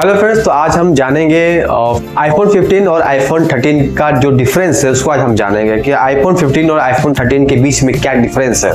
Hello friends, तो आज हम जानेंगे आईफोन 15 और आईफोन 13 का जो डिफरेंस है उसको आज हम जानेंगे कि आईफोन 15 और आईफोन 13 के बीच में क्या डिफरेंस है,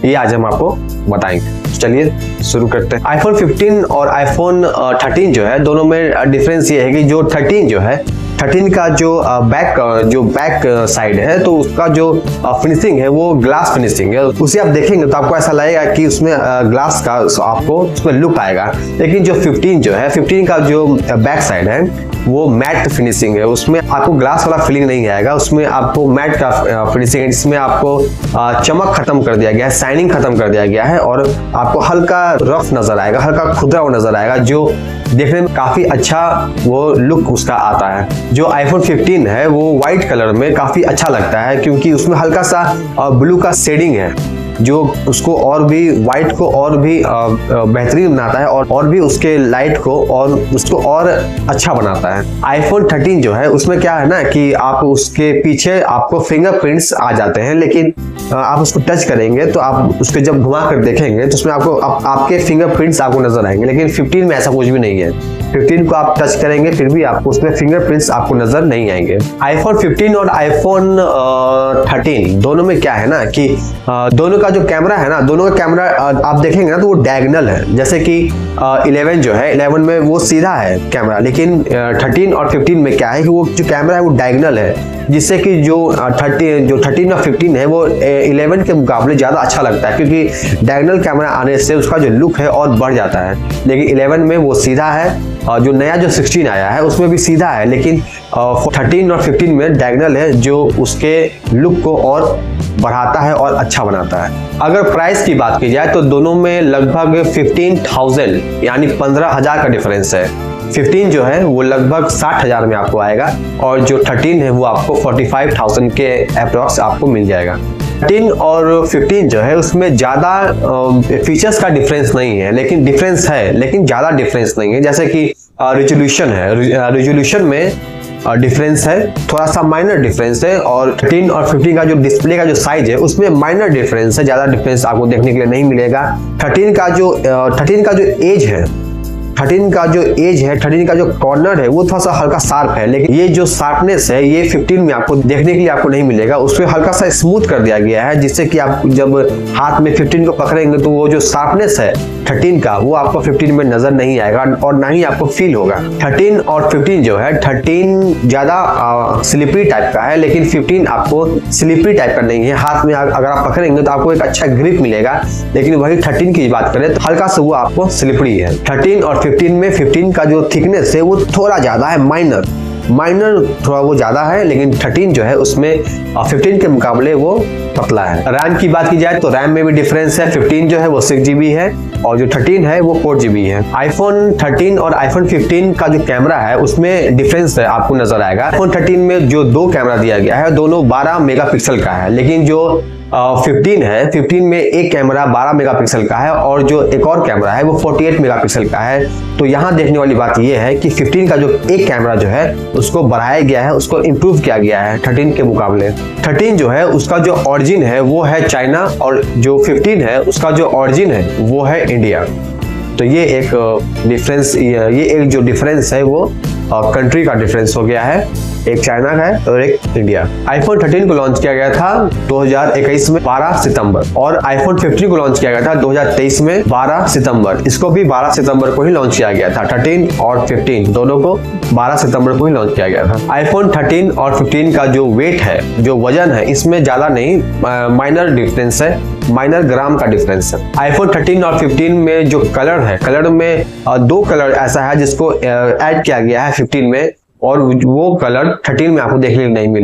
ये आज हम आपको बताएंगे। चलिए शुरू करते हैं। आईफोन 15 और आईफोन 13 जो है, दोनों में डिफरेंस ये है कि जो 13 का जो बैक साइड है, तो उसका जो फिनिशिंग है वो ग्लास फिनिशिंग है। उसे आप देखेंगे तो आपको ऐसा लगेगा कि उसमें ग्लास का आपको उसमें लुक आएगा। लेकिन जो 15 का जो बैक साइड है वो मैट फिनिशिंग है, उसमें आपको ग्लास वाला फीलिंग नहीं आएगा। उसमें आपको मैट का फिनिशिंग है, जिसमें आपको चमक खत्म कर दिया गया है, शाइनिंग खत्म कर दिया गया है और आपको हल्का रफ नजर आएगा, हल्का खुरदरा हुआ नजर आएगा, जो देखने में काफी अच्छा वो लुक उसका आता है। जो आईफोन 15 है वो व्हाइट कलर में काफी अच्छा लगता है, क्योंकि उसमें हल्का सा ब्लू का शेडिंग है, जो उसको और भी व्हाइट को और भी बेहतरीन बनाता है और भी उसके लाइट को और उसको और अच्छा बनाता है। आईफोन 13 जो है उसमें क्या है ना कि आप उसके पीछे आपको फिंगरप्रिंट्स आ जाते हैं, लेकिन आप उसको टच करेंगे तो आप उसको जब घुमा कर देखेंगे तो उसमें आपको आपके फिंगरप्रिंट्स आपको नजर आएंगे। लेकिन 15 में ऐसा कुछ भी नहीं है। 15 को आप टच करेंगे फिर भी आपको उसमें फिंगरप्रिंट्स आपको नजर नहीं आएंगे। आईफोन 15 और आईफोन 13 दोनों में क्या है ना कि दोनों का जो कैमरा है ना, दोनों का कैमरा आप देखेंगे ना तो वो डायगोनल है। जैसे कि 11 जो है, 11 में वो सीधा है कैमरा, लेकिन 13 और 15 में क्या है कि वो जो कैमरा है वो डायगोनल है, जिससे कि जो 13 और 15 है वो 11 के मुकाबले ज़्यादा अच्छा लगता है, क्योंकि डायगोनल कैमरा आने से उसका जो लुक है और बढ़ जाता है। लेकिन 11 में वो सीधा है, जो नया जो 16 आया है उसमें भी सीधा है, लेकिन 13 और 15 में डायगोनल है, जो उसके लुक को और बढ़ाता है और अच्छा बनाता है। अगर प्राइस की बात की जाए तो दोनों में लगभग 15,000 यानी 15,000 का डिफरेंस है। 15 जो है वो लगभग 60,000 में आपको आएगा और जो 13 है वो आपको 45,000 के अप्रॉक्स आपको मिल जाएगा। 13 और 15 जो है उसमें ज़्यादा फीचर्स का डिफरेंस नहीं है, लेकिन डिफरेंस है, लेकिन ज़्यादा डिफरेंस नहीं है। जैसे कि रिजोल्यूशन है, रिजोल्यूशन में डिफरेंस है, थोड़ा सा माइनर डिफरेंस है, और 13 और 15 का जो डिस्प्ले का जो साइज है उसमें माइनर डिफरेंस है, ज़्यादा डिफरेंस आपको देखने के लिए नहीं मिलेगा। 13 का जो एज है, 13 का जो कॉर्नर है वो थोड़ा सा हल्का शार्प है, लेकिन ये जो शार्पनेस है ये 15 में आपको देखने के लिए आपको नहीं मिलेगा। उसको हल्का सा स्मूथ कर दिया गया है, जिससे कि आप जब हाथ में 15 को पकड़ेंगे तो वो जो शार्पनेस है 13 का वो आपको 15 में नजर नहीं आएगा और ना ही आपको फील होगा। 13 और 15 जो है, 13 ज्यादा स्लिपरी टाइप का है, लेकिन 15 आपको स्लिपरी टाइप का नहीं है। हाथ में अगर आप पकड़ेंगे तो आपको एक अच्छा ग्रिप मिलेगा, लेकिन वही 13 की बात करें तो हल्का सा वो आपको स्लिपरी है। 13 और 15 में 15 का जो थिकनेस है वो थोड़ा ज्यादा है, माइनर थोड़ा वो ज्यादा है, लेकिन 13 जो है उसमें 15 के मुकाबले वो पतला है। रैम की बात की जाए तो रैम में भी डिफरेंस है। 15 जो है वो 6GB है और जो 13 है वो 4GB है। आईफोन 13 और आईफोन 15 का जो कैमरा है उसमें डिफरेंस है, आपको नजर आएगा। आईफोन 13 में जो दो कैमरा दिया गया है दोनों 12 मेगापिक्सल का है, लेकिन जो 15 में एक कैमरा 12 मेगापिक्सल का है और जो एक और कैमरा है वो 48 मेगापिक्सल का है। तो यहाँ देखने वाली बात यह है कि 15 का जो एक कैमरा जो है उसको बढ़ाया गया है, उसको इम्प्रूव किया गया है 13 के मुकाबले। 13 जो है उसका जो ऑरिजिन है वो है चाइना और जो 15 है उसका जो ऑरिजिन है वो है इंडिया। तो ये एक डिफरेंस, ये एक जो डिफरेंस है वो कंट्री का डिफरेंस हो गया है, एक चाइना का है और एक इंडिया। आईफोन 13 को लॉन्च किया गया था 2021 में 12 सितंबर और आईफोन 15 को लॉन्च किया गया था 2023 में 12 सितंबर। इसको भी 12 सितंबर को ही लॉन्च किया गया था। 13 और 15 दोनों को 12 सितंबर को ही लॉन्च किया गया था। आईफोन 13 और 15 का जो वेट है, जो वजन है, इसमें ज्यादा नहीं, माइनर डिफरेंस है, माइनर ग्राम का डिफरेंस है। आईफोन 13 और 15 में जो कलर है, कलर में दो कलर ऐसा है जिसको ऐड किया गया है 15 में, और वो कलर 13 में आपको देखने को नहीं मिले।